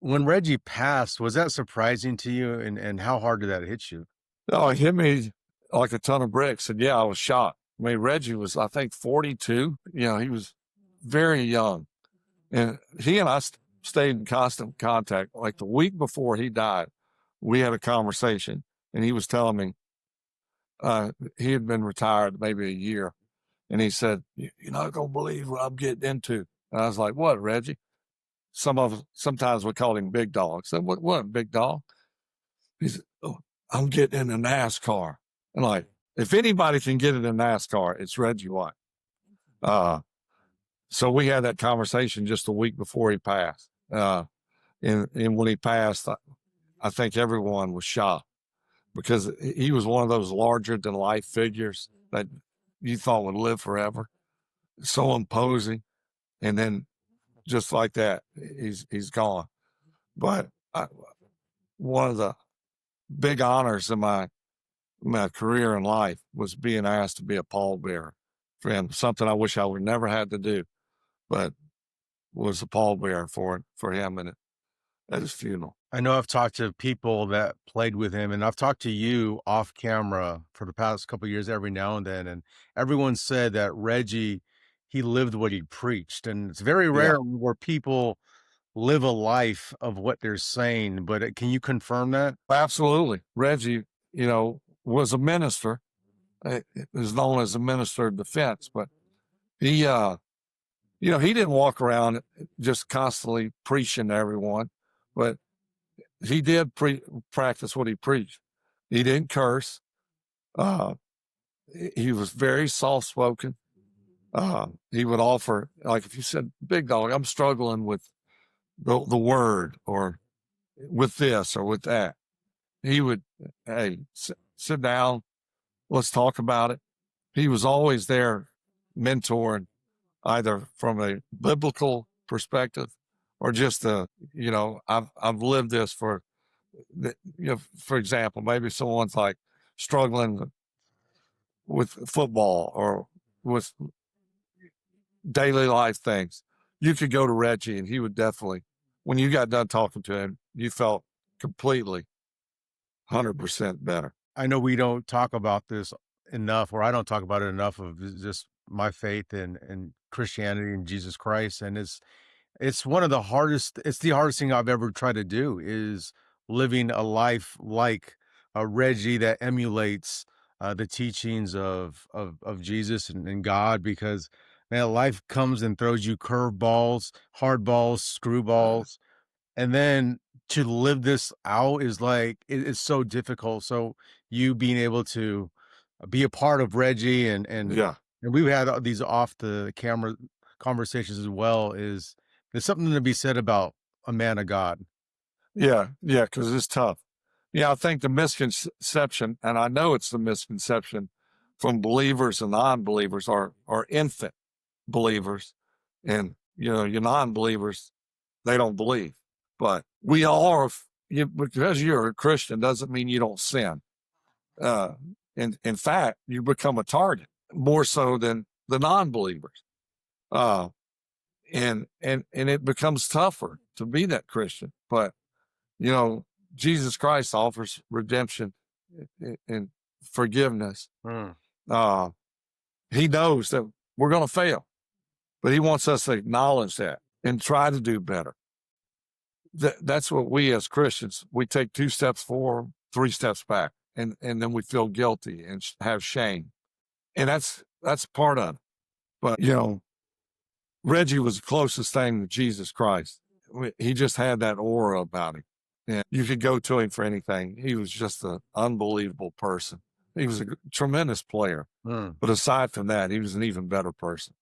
When Reggie passed, was that surprising to you, and how hard did that hit you? Oh, it hit me like a ton of bricks. And yeah, I was shocked. I mean, Reggie was, I think, 42. He was very young. And he and I stayed in constant contact. Like the week before he died, we had a conversation, and he was telling me he had been retired maybe a year. And he said, "You're not going to believe what I'm getting into." And I was like, "What, Reggie?" Sometimes we called him Big Dog. I said, "What, Big Dog?" He said, "Oh, I'm getting into NASCAR." And like, if anybody can get into NASCAR, it's Reggie White. Uh, so we had that conversation just a week before he passed. And when he passed, I think everyone was shocked because he was one of those larger than life figures that you thought would live forever. So imposing. And then just like that, he's gone. But one of the big honors of my career in life was being asked to be a pallbearer for him. Something I wish I would never had to do, but was a pallbearer for him at his funeral. I know I've talked to people that played with him, and I've talked to you off camera for the past couple of years every now and then, and everyone said that Reggie, he lived what he preached, and it's very Yeah, rare where people live a life of what they're saying, but, can you confirm that? absolutely. Reggie, was a minister. Is known as a minister of defense, but he, he didn't walk around just constantly preaching to everyone, but he did practice what he preached. He didn't curse. Uh, he was very soft spoken. He would offer, like if you said, "Big Dog, I'm struggling with the word or with this or with that," he would, "Hey, sit down. Let's talk about it." He was always there mentoring either from a biblical perspective or just I've lived this for example, maybe someone's like struggling with football or with daily life things. You could go to Reggie and he would definitely, when you got done talking to him, you felt completely 100% better. I know we don't talk about this enough, or I don't talk about it enough of just my faith in Christianity and Jesus Christ, and it's one of the hardest it's the hardest thing I've ever tried to do is living a life like a Reggie that emulates, the teachings of Jesus and God because, man, life comes and throws you curveballs, hardballs, screwballs, and then to live this out is like it's so difficult, so you being able to, be a part of Reggie Yeah. and we've had, these off the camera conversations as well is there's something to be said about a man of God. Yeah. Yeah. Cause it's tough. Yeah. I think the misconception, and I know it's the misconception from believers and non-believers are infant believers. And, your non-believers, they don't believe, but we are, because you're a Christian doesn't mean you don't sin. Uh, in fact, you become a target more so than the non-believers. Uh, and it becomes tougher to be that Christian. But you know, Jesus Christ offers redemption and forgiveness. Mm. Uh, he knows that we're going to fail, but he wants us to acknowledge that and try to do better. That's what we as Christians, we take 2 steps forward, 3 steps back, and then we feel guilty and have shame. And that's part of it. But Reggie was the closest thing to Jesus Christ. He just had that aura about him. And you could go to him for anything. He was just an unbelievable person. He was a tremendous player. Mm. But aside from that, he was an even better person.